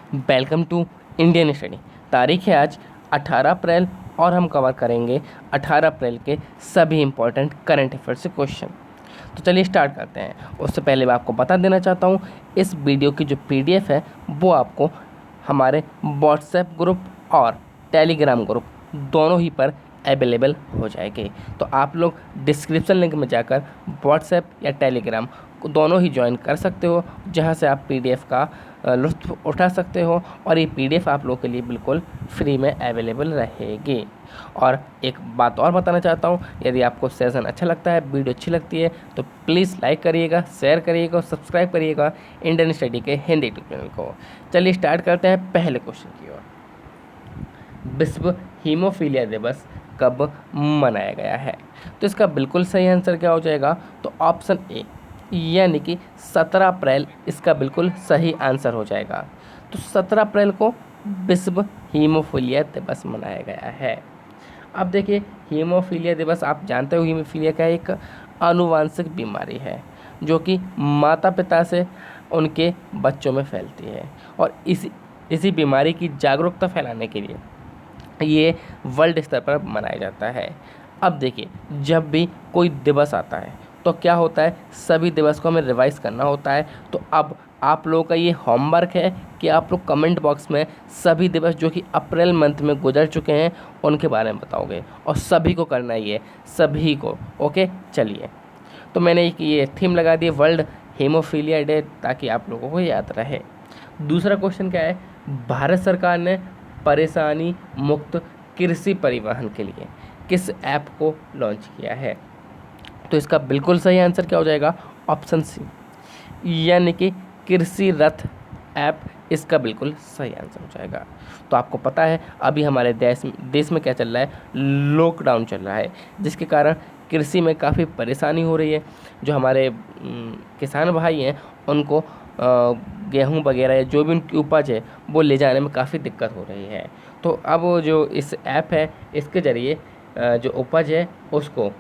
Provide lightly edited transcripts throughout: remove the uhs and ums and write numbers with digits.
Welcome to Indian study. तारीख है आज 18 अप्रैल और हम कवर करेंगे 18 अप्रैल के सभी इंपॉर्टेंट करंट अफेयर्स से क्वेश्चन। तो चलिए स्टार्ट करते हैं। उससे पहले मैं आपको बता देना चाहता हूँ, इस वीडियो की जो पीडीएफ है वो आपको हमारे व्हाट्सएप ग्रुप और टेलीग्राम ग्रुप दोनों ही पर अवेलेबल हो जाएगी। तो आप लोग डिस्क्रिप्शन लिंक में जाकर व्हाट्सएप या टेलीग्राम दोनों ही ज्वाइन कर सकते हो, जहां से आप पीडीएफ का लुत्फ़ उठा सकते हो और ये पीडीएफ आप लोगों के लिए बिल्कुल फ्री में अवेलेबल रहेगी। और एक बात और बताना चाहता हूँ, यदि आपको सेशन अच्छा लगता है, वीडियो अच्छी लगती है तो प्लीज़ लाइक करिएगा, शेयर करिएगा और सब्सक्राइब करिएगा इंडियन स्टडी के हिंदी यूट्यूब चैनल को। चलिए स्टार्ट करते हैं पहले क्वेश्चन की ओर। विश्व हीमोफीलिया दिवस कब मनाया गया है? तो इसका बिल्कुल सही आंसर क्या हो जाएगा? तो ऑप्शन ए यानी कि 17 अप्रैल इसका बिल्कुल सही आंसर हो जाएगा। तो 17 अप्रैल को विश्व हीमोफीलिया दिवस मनाया गया है। अब देखिए, हीमोफीलिया दिवस आप जानते हो, हीमोफीलिया का एक आनुवांशिक बीमारी है जो कि माता पिता से उनके बच्चों में फैलती है और इसी बीमारी की जागरूकता फैलाने के लिए ये वर्ल्ड स्तर पर मनाया जाता है। अब देखिए, जब भी कोई दिवस आता है तो क्या होता है, सभी दिवस को हमें रिवाइज करना होता है। तो अब आप लोगों का ये होमवर्क है कि आप लोग कमेंट बॉक्स में सभी दिवस जो कि अप्रैल मंथ में गुजर चुके हैं उनके बारे में बताओगे और सभी को करना ही है, सभी को। ओके, चलिए, तो मैंने ये थीम लगा दी वर्ल्ड हीमोफीलिया डे ताकि आप लोगों को याद रहे। दूसरा क्वेश्चन क्या है, भारत सरकार ने परेशानी मुक्त कृषि परिवहन के लिए किस ऐप को लॉन्च किया है? तो इसका बिल्कुल सही आंसर क्या हो जाएगा? ऑप्शन सी यानी कि कृषि रथ ऐप इसका बिल्कुल सही आंसर हो जाएगा। तो आपको पता है अभी हमारे देश में क्या चल रहा है, लॉकडाउन चल रहा है, जिसके कारण कृषि में काफ़ी परेशानी हो रही है। जो हमारे किसान भाई हैं उनको गेहूं वगैरह या जो भी उनकी उपज है वो ले जाने में काफ़ी दिक्कत हो रही है। तो अब जो इस ऐप है इसके ज़रिए जो उपज है उसको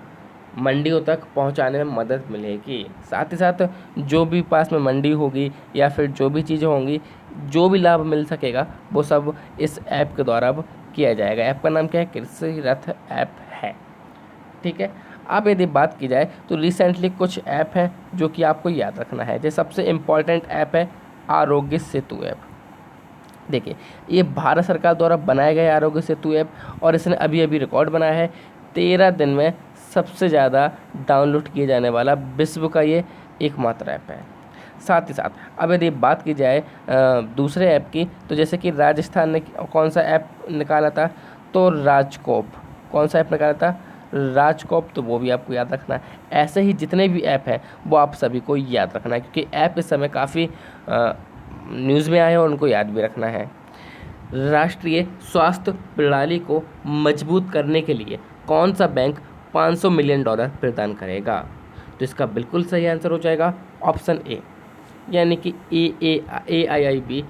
मंडियों तक पहुंचाने में मदद मिलेगी। साथ ही साथ जो भी पास में मंडी होगी या फिर जो भी चीज़ें होंगी, जो भी लाभ मिल सकेगा वो सब इस ऐप के द्वारा अब किया जाएगा। ऐप का नाम क्या है? कृषि रथ ऐप है। ठीक है। अब यदि बात की जाए तो रिसेंटली कुछ ऐप हैं जो कि आपको याद रखना है। जैसे सबसे इम्पॉर्टेंट ऐप है आरोग्य सेतु ऐप। देखिए, ये भारत सरकार द्वारा बनाया गया आरोग्य सेतु ऐप और इसने अभी अभी रिकॉर्ड बनाया है। 13 दिन में सबसे ज़्यादा डाउनलोड किए जाने वाला विश्व का ये एकमात्र ऐप है। साथ ही साथ अब यदि बात की जाए दूसरे ऐप की, तो जैसे कि राजस्थान ने कौन सा ऐप निकाला था? तो राजकोप। कौन सा ऐप निकाला था? राजकोप। तो वो भी आपको याद रखना है। ऐसे ही जितने भी ऐप हैं वो आप सभी को याद रखना है, क्योंकि ऐप इस समय काफ़ी न्यूज़ में आए हैं और उनको याद भी रखना है। राष्ट्रीय स्वास्थ्य प्रणाली को मजबूत करने के लिए कौन सा बैंक $500 मिलियन प्रदान करेगा? तो इसका बिल्कुल सही आंसर हो जाएगा ऑप्शन ए यानी कि AIIB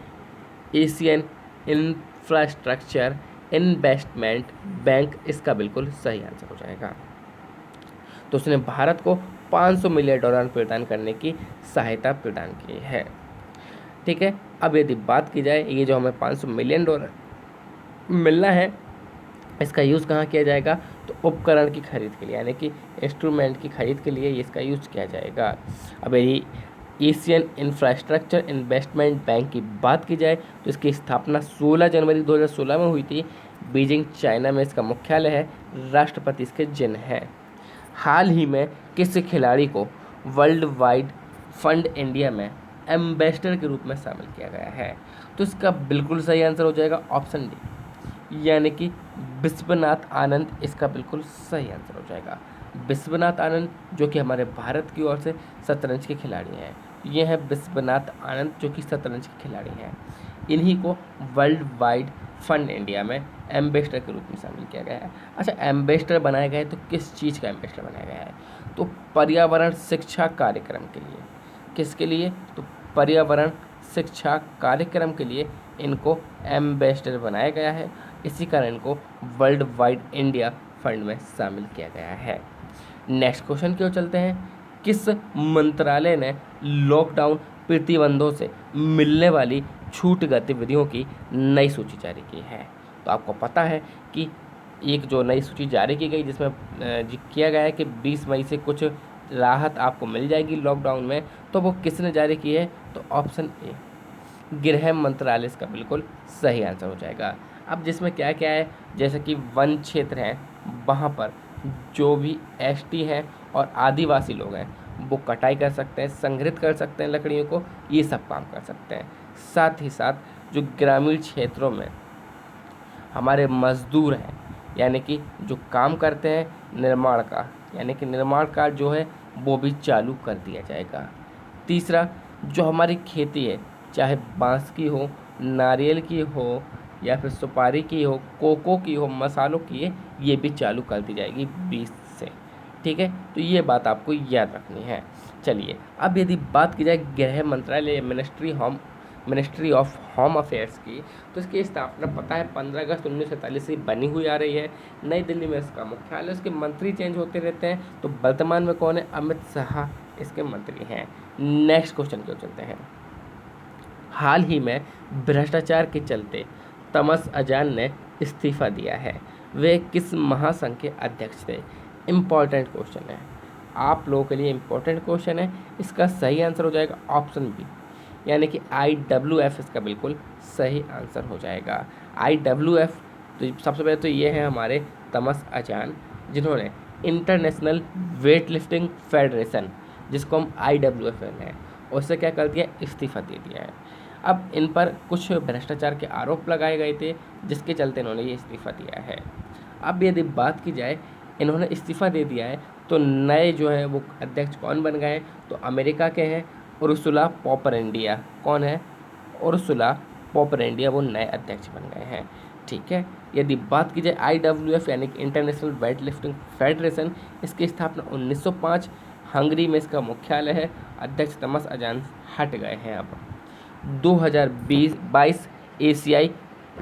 Asian infrastructure investment bank इसका बिल्कुल सही आंसर हो जाएगा। तो उसने भारत को $500 मिलियन प्रदान करने की सहायता प्रदान की है। ठीक है। अब यदि बात की जाए, ये जो हमें $500 मिलियन मिलना है इसका यूज़ कहाँ किया जाएगा? तो उपकरण की खरीद के लिए, यानी कि इंस्ट्रूमेंट की खरीद के लिए इसका यूज़ किया जाएगा। अब यदि एशियन इंफ्रास्ट्रक्चर इन्वेस्टमेंट बैंक की बात की जाए तो इसकी स्थापना 16 जनवरी 2016 में हुई थी। बीजिंग चाइना में इसका मुख्यालय है। राष्ट्रपति इसके जिन हैं। हाल ही में किस खिलाड़ी को वर्ल्ड वाइड फंड इंडिया में एम्बेसडर के रूप में शामिल किया गया है? तो इसका बिल्कुल सही आंसर हो जाएगा ऑप्शन डी यानी कि विश्वनाथ आनंद इसका बिल्कुल सही आंसर हो जाएगा। विश्वनाथ आनंद जो कि हमारे भारत की ओर से शतरंज के खिलाड़ी हैं। ये हैं विश्वनाथ आनंद जो कि शतरंज के खिलाड़ी हैं। इन्हीं को वर्ल्ड वाइड फंड इंडिया में एम्बेसडर के रूप में शामिल किया गया है। अच्छा, एम्बेसडर बनाया गया है तो किस चीज़ का एम्बेसडर बनाया गया है? तो पर्यावरण शिक्षा कार्यक्रम के लिए। किसके लिए? तो पर्यावरण शिक्षा कार्यक्रम के लिए इनको एम्बेसडर बनाया गया है। इसी कारण इनको वर्ल्ड वाइड इंडिया फंड में शामिल किया गया है। नेक्स्ट क्वेश्चन की ओर चलते हैं। किस मंत्रालय ने लॉकडाउन प्रतिबंधों से मिलने वाली छूट गतिविधियों की नई सूची जारी की है। तो आपको पता है कि एक जो नई सूची जारी की गई जिसमें किया गया है कि 20 मई से कुछ राहत आपको मिल जाएगी लॉकडाउन में, तो वो किसने जारी की है? तो ऑप्शन ए, गृह मंत्रालय इसका बिल्कुल सही आंसर हो जाएगा। अब जिसमें क्या क्या है, जैसे कि वन क्षेत्र है, वहाँ पर जो भी एसटी हैं और आदिवासी लोग हैं वो कटाई कर सकते हैं, संग्रहित कर सकते हैं लकड़ियों को, ये सब काम कर सकते हैं। साथ ही साथ जो ग्रामीण क्षेत्रों में हमारे मजदूर हैं, यानी कि जो काम करते हैं निर्माण का, यानी कि निर्माण कार्य जो है वो भी चालू कर दिया जाएगा। तीसरा, जो हमारी खेती है, चाहे बांस की हो, नारियल की हो, या फिर सुपारी की हो, कोको की हो, मसालों की है, ये भी चालू कर दी जाएगी 20 से। ठीक है, तो ये बात आपको याद रखनी है। चलिए, अब यदि बात की जाए गृह मंत्रालय मिनिस्ट्री ऑफ होम अफेयर्स की, तो इसकी स्थापना पता है 15 अगस्त 1947 से बनी हुई आ रही है। नई दिल्ली में इसका मुख्यालय, उसके मंत्री चेंज होते रहते हैं। तो वर्तमान में कौन है? अमित शाह इसके मंत्री हैं। नेक्स्ट क्वेश्चन की ओर चलते हैं। हाल ही में भ्रष्टाचार के चलते तमस अजान ने इस्तीफा दिया है, वे किस महासंघ के अध्यक्ष थे? इम्पॉर्टेंट क्वेश्चन है, आप लोगों के लिए इम्पोर्टेंट क्वेश्चन है। इसका सही आंसर हो जाएगा ऑप्शन बी, यानी कि IWF इसका बिल्कुल सही आंसर हो जाएगा। IWF, तो सबसे पहले तो ये है हमारे तमस अजान, जिन्होंने इंटरनेशनल वेट लिफ्टिंग फेडरेशन, जिसको हम IWF हैं, उससे क्या कर दिया? इस्तीफा दे दिया है। अब इन पर कुछ भ्रष्टाचार के आरोप लगाए गए थे, जिसके चलते इन्होंने ये इस्तीफा दिया है। अब यदि बात की जाए, इन्होंने इस्तीफा दे दिया है, तो नए जो है वो अध्यक्ष कौन बन गए? तो अमेरिका के हैं उर्सुला पॉपरेंडिया। कौन है? उर्सुला पॉपरेंडिया, वो नए अध्यक्ष बन गए हैं। ठीक है, यदि बात की जाए IWF यानी कि इंटरनेशनल वेट लिफ्टिंग फेडरेशन, इसकी स्थापना 1905 हंगरी में इसका मुख्यालय है। अध्यक्ष तमस अजान हट गए हैं। अब 2022 एशियाई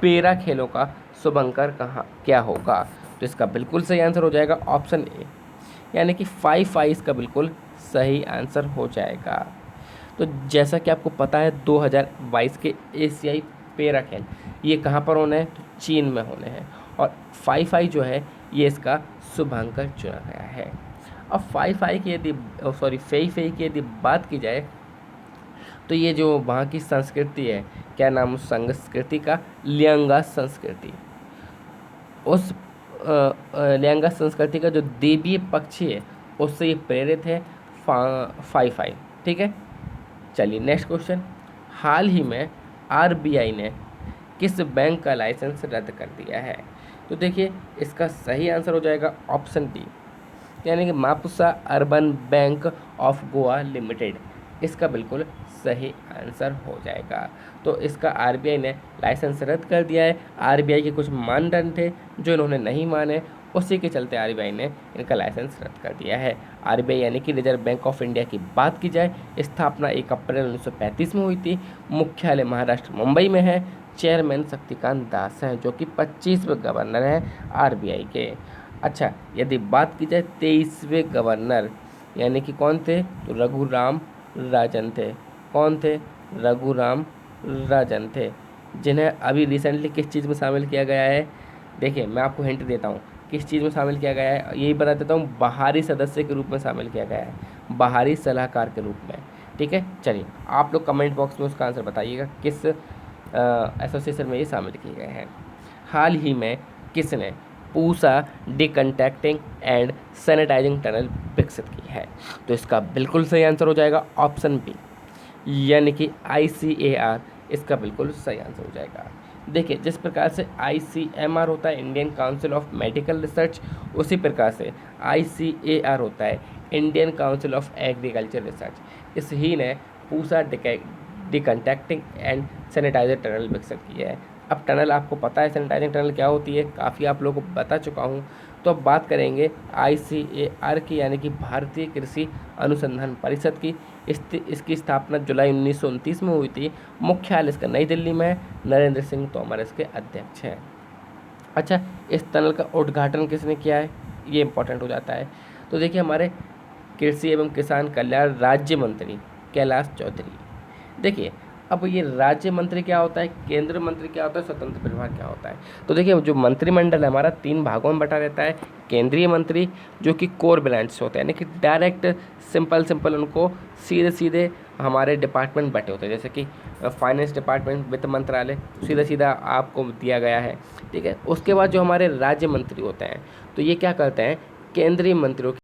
पेरा खेलों का शुभंकर कहाँ क्या होगा? तो इसका बिल्कुल सही आंसर हो जाएगा ऑप्शन ए, यानी कि 5 इसका बिल्कुल सही आंसर हो जाएगा। तो जैसा कि आपको पता है 2022 के एशियाई पेरा खेल ये कहाँ पर होने हैं? तो चीन में होने हैं, और 5 जो है ये इसका शुभंकर चुना गया है। अब 5 की यदि फे की यदि बात की जाए, तो ये जो वहाँ की संस्कृति है, क्या नाम उस संस्कृति का? लियांगा संस्कृति। उस लियांगा संस्कृति का जो देवीय पक्षी है उससे ये प्रेरित है 5। ठीक है, चलिए नेक्स्ट क्वेश्चन। हाल ही में RBI ने किस बैंक का लाइसेंस रद्द कर दिया है? तो देखिए, इसका सही आंसर हो जाएगा ऑप्शन डी, यानी कि Mapusa urban bank of Goa limited, इसका बिल्कुल सही आंसर हो जाएगा। तो इसका RBI ने लाइसेंस रद्द कर दिया है। RBI के कुछ मानदंड थे जो इन्होंने नहीं माने, उसी के चलते RBI ने इनका लाइसेंस रद्द कर दिया है। RBI यानी कि रिजर्व बैंक ऑफ इंडिया की बात की जाए, स्थापना 1 अप्रैल 1935 में हुई थी। मुख्यालय महाराष्ट्र मुंबई में है। चेयरमैन शक्तिकांत दास हैं, जो कि 25वें गवर्नर हैं RBI के। अच्छा, यदि बात की जाए 23वें गवर्नर यानी कि कौन थे? तो रघुराम राजन थे। कौन थे? रघुराम राजन थे, जिन्हें अभी रिसेंटली किस चीज़ में शामिल किया गया है? देखिए, मैं आपको हिंट देता हूँ किस चीज़ में शामिल किया गया है, यही बता देता हूँ, बाहरी सदस्य के रूप में शामिल किया गया है, बाहरी सलाहकार के रूप में। ठीक है, चलिए आप लोग कमेंट बॉक्स में उसका आंसर बताइएगा किस एसोसिएशन में ये शामिल किए गए हैं। हाल ही में किसने पूसा डिकंटैक्टिंग एंड सैनिटाइजिंग टनल विकसित की है? तो इसका बिल्कुल सही आंसर हो जाएगा ऑप्शन बी, यानी कि ICAR इसका बिल्कुल सही आंसर हो जाएगा। देखिए, जिस प्रकार से ICMR होता है Indian council of medical research, उसी प्रकार से ICAR होता है Indian council of agriculture research. इस ही ने पूसा डिकंटैक्टिंग एंड सैनिटाइजर टनल विकसित किया है। अब टनल आपको पता है सैनिटाइजिंग टनल क्या होती है, काफ़ी आप लोगों को बता चुका हूँ। तो अब बात करेंगे ICAR की, यानी कि भारतीय कृषि अनुसंधान परिषद की। इसकी स्थापना जुलाई 1929 में हुई थी। मुख्यालय इसका नई दिल्ली में है। नरेंद्र सिंह तोमर इसके अध्यक्ष हैं। अच्छा, इस टनल का उद्घाटन किसने किया है? ये इंपॉर्टेंट हो जाता है। तो देखिए, हमारे कृषि एवं किसान कल्याण राज्य मंत्री कैलाश चौधरी। देखिए, अब ये राज्य मंत्री क्या होता है, केंद्र मंत्री क्या होता है, स्वतंत्र प्रभार क्या होता है। तो देखिए जो मंत्रिमंडल है हमारा 3 भागों में बटा रहता है। केंद्रीय मंत्री जो कि कोर ब्रांच होते हैं, यानी कि डायरेक्ट सिंपल उनको सीधे सीधे हमारे डिपार्टमेंट बटे होते हैं, जैसे कि फाइनेंस डिपार्टमेंट, वित्त मंत्रालय सीधा सीधा आपको दिया गया है, ठीक है। उसके बाद जो हमारे राज्य मंत्री होते हैं, तो ये क्या करते हैं, केंद्रीय मंत्रियों